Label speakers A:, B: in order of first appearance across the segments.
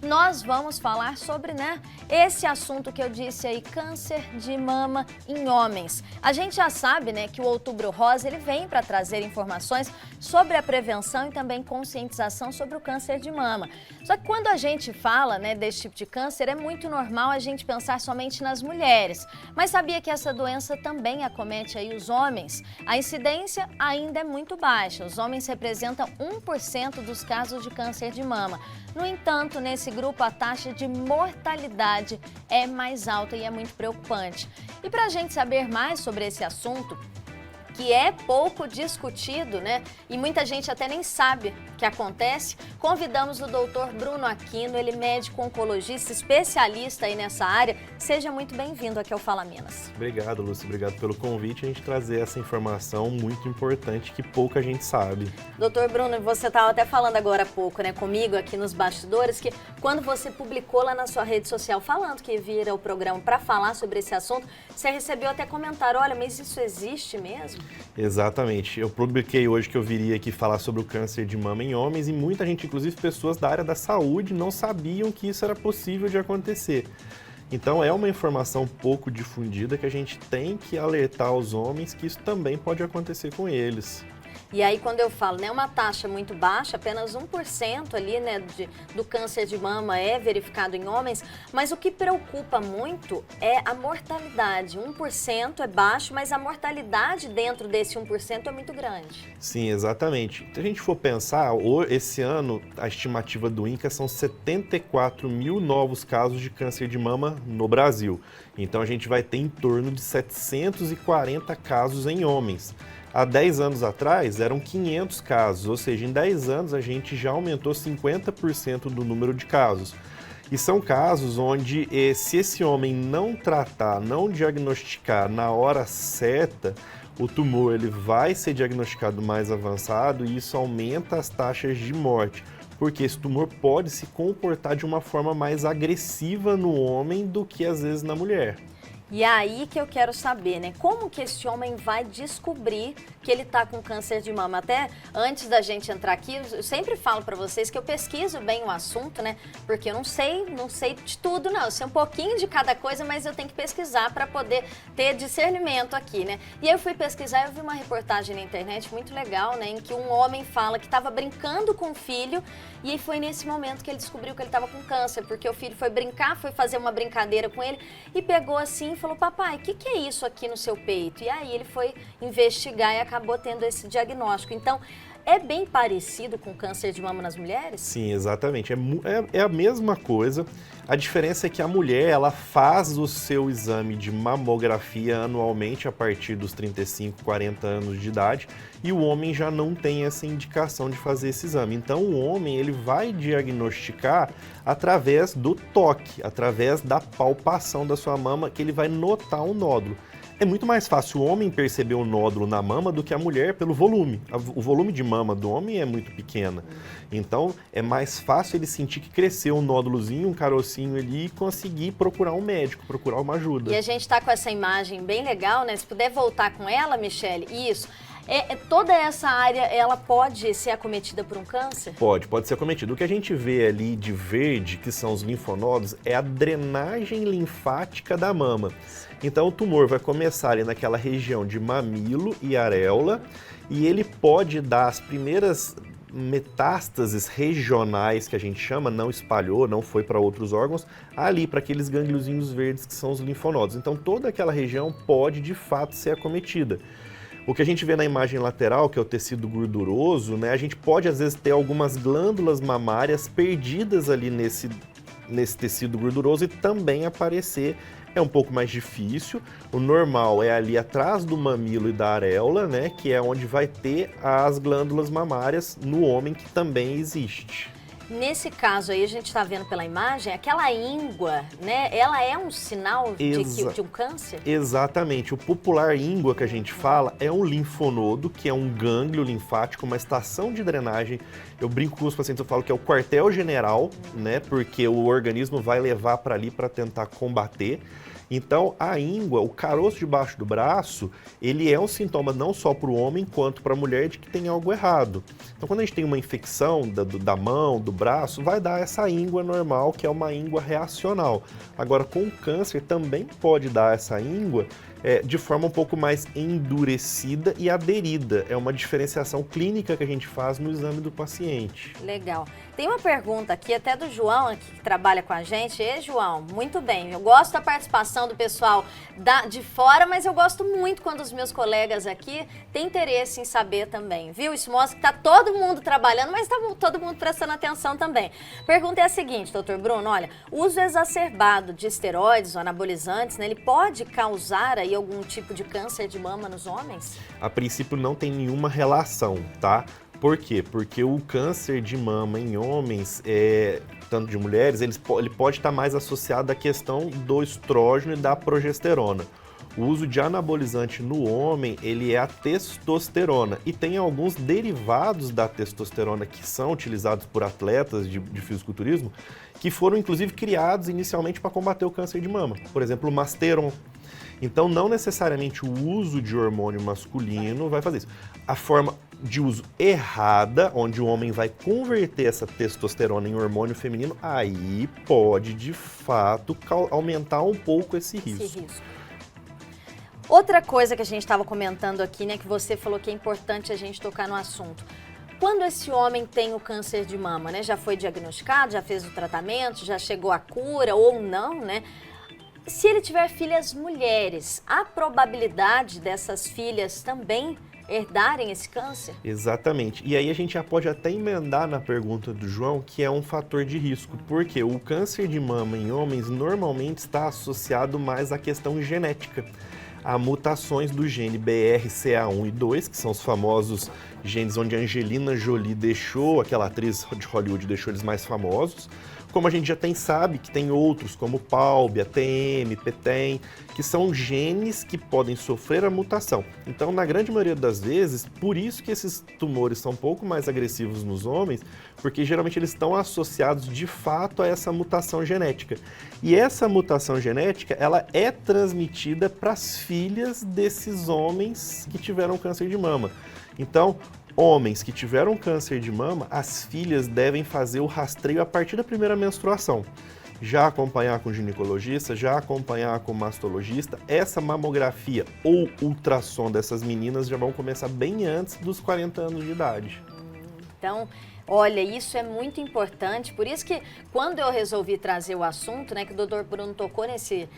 A: nós vamos falar sobre, esse assunto que eu disse aí, câncer de mama em homens. A gente já sabe, que o Outubro Rosa, ele vem para trazer informações sobre a prevenção e também conscientização sobre o câncer de mama. Só que quando a gente fala, desse tipo de câncer, é muito normal a gente pensar somente nas mulheres. Mas sabia que essa doença também acomete aí os homens? A incidência ainda é muito baixa. Os homens representam 1% dos casos de câncer de mama. No entanto, nesse grupo, a taxa de mortalidade é mais alta e é muito preocupante. E para a gente saber mais sobre esse assunto, que é pouco discutido, e muita gente até nem sabe que acontece, convidamos o doutor Bruno Aquino, ele é médico oncologista, especialista aí nessa área. Seja muito bem-vindo aqui ao Fala Minas.
B: Obrigado, Lúcia, obrigado pelo convite, a gente trazer essa informação muito importante que pouca gente sabe.
A: Doutor Bruno, você estava até falando agora há pouco, comigo aqui nos bastidores, que quando você publicou lá na sua rede social falando que ia vir ao programa para falar sobre esse assunto, você recebeu até comentário, olha, mas isso existe mesmo?
B: Exatamente. Eu publiquei hoje que eu viria aqui falar sobre o câncer de mama em homens e muita gente, inclusive pessoas da área da saúde, não sabiam que isso era possível de acontecer. Então é uma informação pouco difundida que a gente tem que alertar os homens que isso também pode acontecer com eles.
A: E aí, quando eu falo, uma taxa muito baixa, apenas 1% ali, do câncer de mama é verificado em homens, mas o que preocupa muito é a mortalidade. 1% é baixo, mas a mortalidade dentro desse 1% é muito grande.
B: Sim, exatamente. Se a gente for pensar, esse ano a estimativa do INCA são 74 mil novos casos de câncer de mama no Brasil. Então a gente vai ter em torno de 740 casos em homens. Há 10 anos atrás, eram 500 casos, ou seja, em 10 anos a gente já aumentou 50% do número de casos. E são casos onde, se esse homem não tratar, não diagnosticar na hora certa, o tumor ele vai ser diagnosticado mais avançado e isso aumenta as taxas de morte. Porque esse tumor pode se comportar de uma forma mais agressiva no homem do que às vezes na mulher.
A: E aí que eu quero saber, como que esse homem vai descobrir que ele está com câncer de mama? Até antes da gente entrar aqui, eu sempre falo para vocês que eu pesquiso bem o assunto, porque eu não sei de tudo, não. Eu sei um pouquinho de cada coisa, mas eu tenho que pesquisar para poder ter discernimento aqui, E aí eu fui pesquisar, eu vi uma reportagem na internet muito legal, em que um homem fala que estava brincando com o filho e aí foi nesse momento que ele descobriu que ele estava com câncer, porque o filho foi brincar, foi fazer uma brincadeira com ele e pegou assim, falou, papai, o que é isso aqui no seu peito? E aí ele foi investigar e acabou tendo esse diagnóstico. Então, é bem parecido com câncer de mama nas mulheres?
B: Sim, exatamente. É a mesma coisa. A diferença é que a mulher, ela faz o seu exame de mamografia anualmente a partir dos 35, 40 anos de idade e o homem já não tem essa indicação de fazer esse exame. Então, o homem, ele vai diagnosticar através do toque, através da palpação da sua mama, que ele vai notar um nódulo. É muito mais fácil o homem perceber um nódulo na mama do que a mulher pelo volume. O volume de mama do homem é muito pequeno. Então, é mais fácil ele sentir que cresceu um nódulozinho, um carocinho ali e conseguir procurar um médico, procurar uma ajuda.
A: E a gente está com essa imagem bem legal, Se puder voltar com ela, Michele, isso. Toda essa área, ela pode ser acometida por um câncer?
B: Pode ser acometida. O que a gente vê ali de verde, que são os linfonodos, é a drenagem linfática da mama. Então o tumor vai começar ali naquela região de mamilo e areola e ele pode dar as primeiras metástases regionais, que a gente chama, não espalhou, não foi para outros órgãos, ali para aqueles gangliozinhos verdes que são os linfonodos. Então toda aquela região pode de fato ser acometida. O que a gente vê na imagem lateral, que é o tecido gorduroso, a gente pode às vezes ter algumas glândulas mamárias perdidas ali nesse tecido gorduroso e também aparecer. É um pouco mais difícil, o normal é ali atrás do mamilo e da areola, que é onde vai ter as glândulas mamárias no homem, que também existe.
A: Nesse caso aí, a gente está vendo pela imagem, aquela íngua, ela é um sinal de um câncer?
B: Exatamente. O popular íngua que a gente fala é um linfonodo, que é um gânglio linfático, uma estação de drenagem. Eu brinco com os pacientes, eu falo que é o quartel-general, porque o organismo vai levar para ali para tentar combater. Então, a íngua, o caroço debaixo do braço, ele é um sintoma não só para o homem, quanto para a mulher de que tem algo errado. Então, quando a gente tem uma infecção da mão, do braço, vai dar essa íngua normal, que é uma íngua reacional. Agora, com câncer, também pode dar essa íngua de forma um pouco mais endurecida e aderida. É uma diferenciação clínica que a gente faz no exame do paciente.
A: Legal. Tem uma pergunta aqui até do João, aqui, que trabalha com a gente. Ei, João, muito bem. Eu gosto da participação do pessoal de fora, mas eu gosto muito quando os meus colegas aqui têm interesse em saber também, viu? Isso mostra que está todo mundo trabalhando, mas está todo mundo prestando atenção também. Pergunta é a seguinte, doutor Bruno, olha, o uso exacerbado de esteroides ou anabolizantes, né, ele pode causar aí algum tipo de câncer de mama nos homens?
B: A princípio não tem nenhuma relação, tá? Por quê? Porque o câncer de mama em homens, tanto de mulheres, ele pode estar mais associado à questão do estrógeno e da progesterona. O uso de anabolizante no homem, ele é a testosterona. E tem alguns derivados da testosterona que são utilizados por atletas de fisiculturismo, que foram inclusive criados inicialmente para combater o câncer de mama. Por exemplo, o Masteron. Então, não necessariamente o uso de hormônio masculino vai fazer isso. A forma de uso errada, onde o homem vai converter essa testosterona em hormônio feminino, aí pode, de fato, aumentar um pouco esse risco.
A: Outra coisa que a gente estava comentando aqui, né, que você falou que é importante a gente tocar no assunto. Quando esse homem tem o câncer de mama, né, já foi diagnosticado, já fez o tratamento, já chegou à cura ou não, né? Se ele tiver filhas mulheres, a probabilidade dessas filhas também herdarem esse câncer?
B: Exatamente. E aí a gente já pode até emendar na pergunta do João, que é um fator de risco, porque o câncer de mama em homens normalmente está associado mais à questão genética, a mutações do gene BRCA1 e 2, que são os famosos genes onde a Angelina Jolie deixou, aquela atriz de Hollywood deixou eles mais famosos. Como a gente já sabe que tem outros, como PALB, ATM, PTEN, que são genes que podem sofrer a mutação. Então, na grande maioria das vezes, por isso que esses tumores são um pouco mais agressivos nos homens, porque geralmente eles estão associados de fato a essa mutação genética. E essa mutação genética, ela é transmitida para as filhas desses homens que tiveram câncer de mama. Então, homens que tiveram câncer de mama, as filhas devem fazer o rastreio a partir da primeira menstruação. Já acompanhar com o ginecologista, já acompanhar com o mastologista. Essa mamografia ou ultrassom dessas meninas já vão começar bem antes dos 40 anos de idade.
A: Então, olha, isso é muito importante, por isso que quando eu resolvi trazer o assunto, né, que o doutor Bruno tocou nesse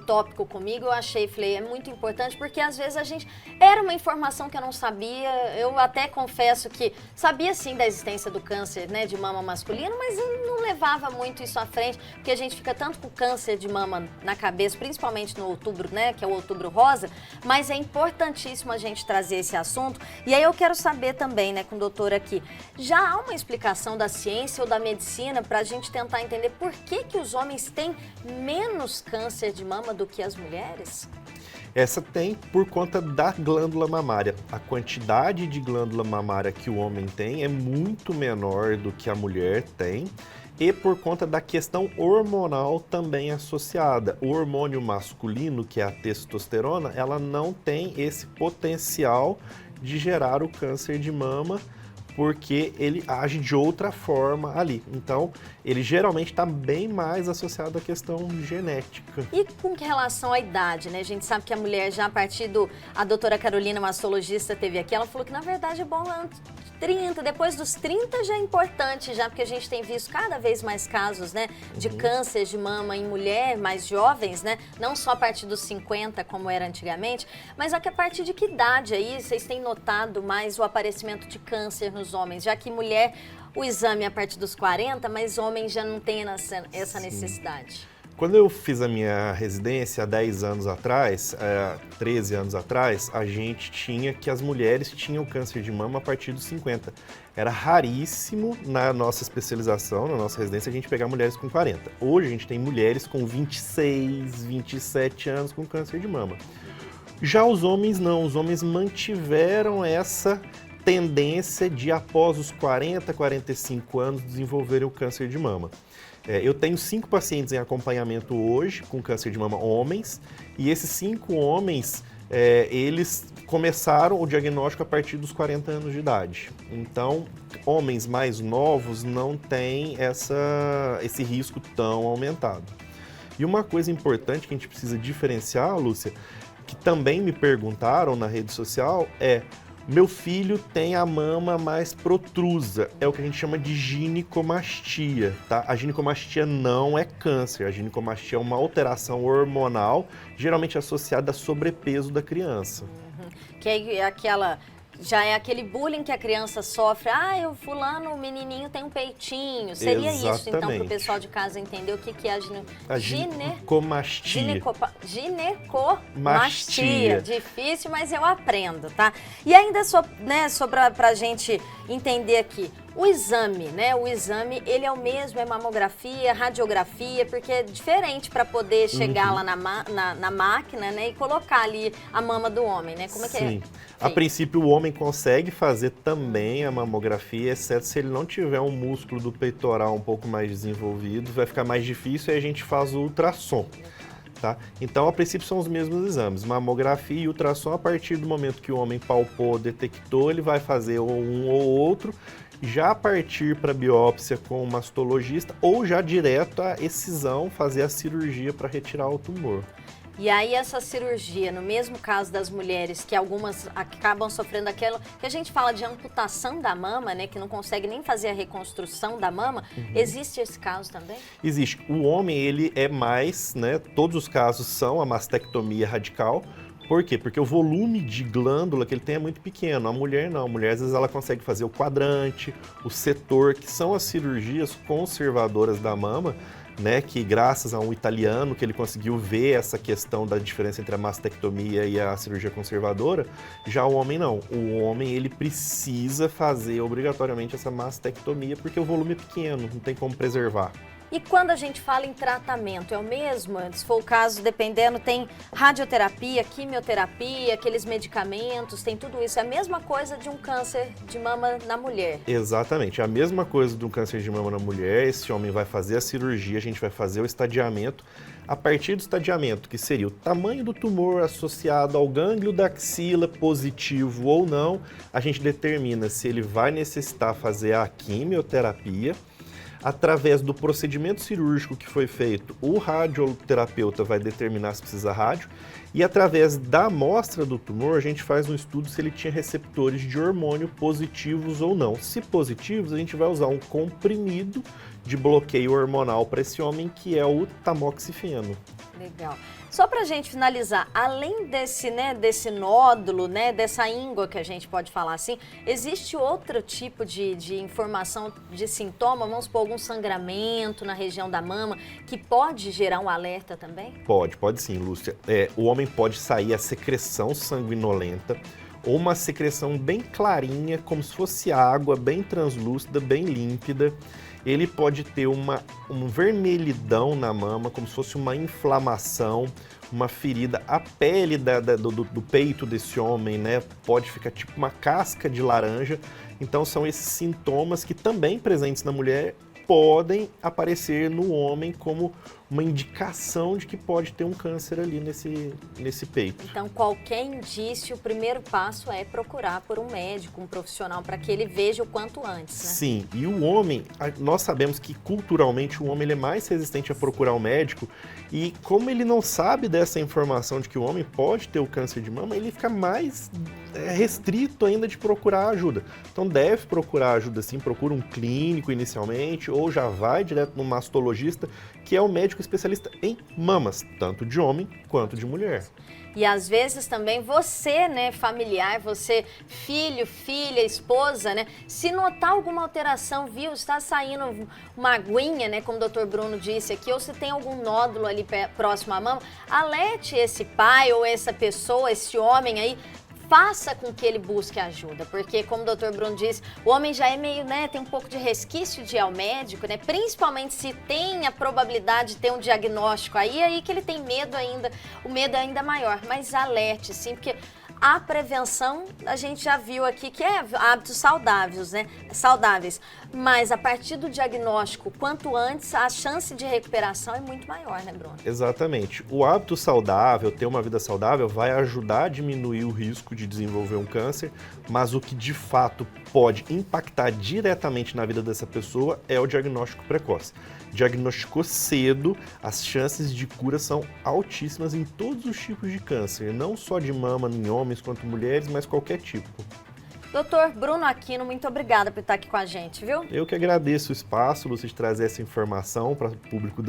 A: tópico comigo, eu falei, é muito importante, porque às vezes era uma informação que eu não sabia, eu até confesso que sabia sim da existência do câncer, né, de mama masculino, mas eu não levava muito isso à frente, porque a gente fica tanto com câncer de mama na cabeça, principalmente no outubro, né, que é o outubro rosa, mas é importantíssimo a gente trazer esse assunto, e aí eu quero saber também, né, com o doutor aqui, já há uma explicação da ciência ou da medicina para a gente tentar entender por que os homens têm menos câncer de mama do que as mulheres?
B: Essa tem por conta da glândula mamária. A quantidade de glândula mamária que o homem tem é muito menor do que a mulher tem. E por conta da questão hormonal também associada. O hormônio masculino, que é a testosterona, ela não tem esse potencial de gerar o câncer de mama, porque ele age de outra forma ali. Então, ele geralmente está bem mais associado à questão genética.
A: E com relação à idade, né? A gente sabe que a mulher, já a partir a doutora Carolina, mastologista, teve aqui, ela falou que, na verdade, é bom antes de 30, depois dos 30 já é importante, já, porque a gente tem visto cada vez mais casos, né, de câncer de mama em mulher mais jovens, né? Não só a partir dos 50, como era antigamente, mas a partir de que idade aí vocês têm notado mais o aparecimento de câncer nos homens, já que mulher, o exame é a partir dos 40, mas homem já não tem essa necessidade.
B: Quando eu fiz a minha residência há 10 anos atrás, 13 anos atrás, a gente tinha que as mulheres tinham câncer de mama a partir dos 50. Era raríssimo na nossa especialização, na nossa residência, a gente pegar mulheres com 40. Hoje a gente tem mulheres com 26, 27 anos com câncer de mama. Já os homens não, os homens mantiveram essa tendência de após os 40, 45 anos desenvolverem o câncer de mama. Eu tenho 5 pacientes em acompanhamento hoje com câncer de mama homens, e esses 5 homens, eles começaram o diagnóstico a partir dos 40 anos de idade. Então, homens mais novos não têm esse risco tão aumentado. E uma coisa importante que a gente precisa diferenciar, Lúcia, que também me perguntaram na rede social, meu filho tem a mama mais protrusa, é o que a gente chama de ginecomastia, tá? A ginecomastia não é câncer, a ginecomastia é uma alteração hormonal, geralmente associada a sobrepeso da criança.
A: Que é aquela... Já é aquele bullying que a criança sofre. O fulano, o menininho tem um peitinho. Seria isso, então, para o pessoal de casa entender o que é a
B: ginecomastia.
A: Ginecomastia. Difícil, mas eu aprendo, tá? E ainda para a gente entender aqui, o exame, né? O exame, ele é o mesmo, é mamografia, radiografia, porque é diferente para poder chegar lá na máquina, né? E colocar ali a mama do homem, né? Como é que é?
B: Sim. A princípio, o homem consegue fazer também a mamografia, exceto se ele não tiver um músculo do peitoral um pouco mais desenvolvido, vai ficar mais difícil e a gente faz o ultrassom. Tá? Então, a princípio, são os mesmos exames, mamografia e ultrassom. A partir do momento que o homem palpou, detectou, ele vai fazer um ou outro, já partir para biópsia com o mastologista ou já direto à excisão, fazer a cirurgia para retirar o tumor.
A: E aí essa cirurgia, no mesmo caso das mulheres, que algumas acabam sofrendo aquilo que a gente fala de amputação da mama, né, que não consegue nem fazer a reconstrução da mama, existe esse caso também?
B: Existe. O homem, ele é mais, né, todos os casos são a mastectomia radical. Por quê? Porque o volume de glândula que ele tem é muito pequeno. A mulher não. A mulher, às vezes, ela consegue fazer o quadrante, o setor, que são as cirurgias conservadoras da mama, né, que graças a um italiano que ele conseguiu ver essa questão da diferença entre a mastectomia e a cirurgia conservadora, já o homem não. O homem, ele precisa fazer obrigatoriamente essa mastectomia porque o volume é pequeno, não tem como preservar.
A: E quando a gente fala em tratamento, é o mesmo? Se for o caso, dependendo, tem radioterapia, quimioterapia, aqueles medicamentos, tem tudo isso. É a mesma coisa de um câncer de mama na mulher?
B: Exatamente, é a mesma coisa de um câncer de mama na mulher. Esse homem vai fazer a cirurgia, a gente vai fazer o estadiamento. A partir do estadiamento, que seria o tamanho do tumor associado ao gânglio da axila, positivo ou não, a gente determina se ele vai necessitar fazer a quimioterapia. Através do procedimento cirúrgico que foi feito, o radioterapeuta vai determinar se precisa rádio e através da amostra do tumor a gente faz um estudo se ele tinha receptores de hormônio positivos ou não. Se positivos, a gente vai usar um comprimido de bloqueio hormonal para esse homem que é o tamoxifeno.
A: Legal. Só para a gente finalizar, além desse nódulo, né, dessa íngua que a gente pode falar assim, existe outro tipo de informação, de sintoma, vamos supor, algum sangramento na região da mama, que pode gerar um alerta também?
B: Pode sim, Lúcia. O homem pode sair a secreção sanguinolenta ou uma secreção bem clarinha, como se fosse água, bem translúcida, bem límpida. Ele pode ter uma vermelhidão na mama, como se fosse uma inflamação, uma ferida. A pele do peito desse homem, né, pode ficar tipo uma casca de laranja. Então são esses sintomas que também presentes na mulher podem aparecer no homem como uma indicação de que pode ter um câncer ali nesse peito.
A: Então, qualquer indício, o primeiro passo é procurar por um médico, um profissional, para que ele veja o quanto antes, né?
B: Sim, e o homem, nós sabemos que culturalmente o homem ele é mais resistente a procurar um médico e como ele não sabe dessa informação de que o homem pode ter o câncer de mama, ele fica mais restrito ainda de procurar ajuda. Então deve procurar ajuda sim, procura um clínico inicialmente ou já vai direto no mastologista, que é o médico especialista em mamas, tanto de homem quanto de mulher.
A: E às vezes também você, né, familiar, você, filho, filha, esposa, né, se notar alguma alteração, viu, está saindo uma aguinha, né, como o Dr. Bruno disse aqui, ou se tem algum nódulo ali próximo à mama, alerte esse pai ou essa pessoa, esse homem aí, faça com que ele busque ajuda, porque como o Dr. Bruno disse, o homem já é meio, né, tem um pouco de resquício de ir ao médico, né, principalmente se tem a probabilidade de ter um diagnóstico aí que ele tem medo ainda, o medo é ainda maior, mas alerte sim, porque A prevenção, a gente já viu aqui que é hábitos saudáveis, né? Saudáveis. Mas a partir do diagnóstico, quanto antes, a chance de recuperação é muito maior, né, Bruno?
B: Exatamente. O hábito saudável, ter uma vida saudável, vai ajudar a diminuir o risco de desenvolver um câncer, mas o que de fato pode impactar diretamente na vida dessa pessoa é o diagnóstico precoce. Diagnosticou cedo, as chances de cura são altíssimas em todos os tipos de câncer, não só de mama em homens quanto mulheres, mas qualquer tipo.
A: Doutor Bruno Aquino, muito obrigada por estar aqui com a gente, viu?
B: Eu que agradeço o espaço, vocês trazer essa informação para o público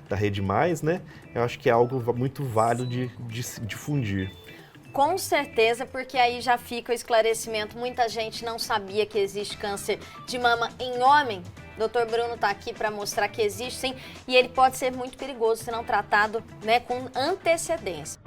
B: da Rede Mais, né? Eu acho que é algo muito válido de difundir.
A: Com certeza, porque aí já fica o esclarecimento. Muita gente não sabia que existe câncer de mama em homem. Dr. Bruno está aqui para mostrar que existe sim, e ele pode ser muito perigoso se não tratado, né, com antecedência.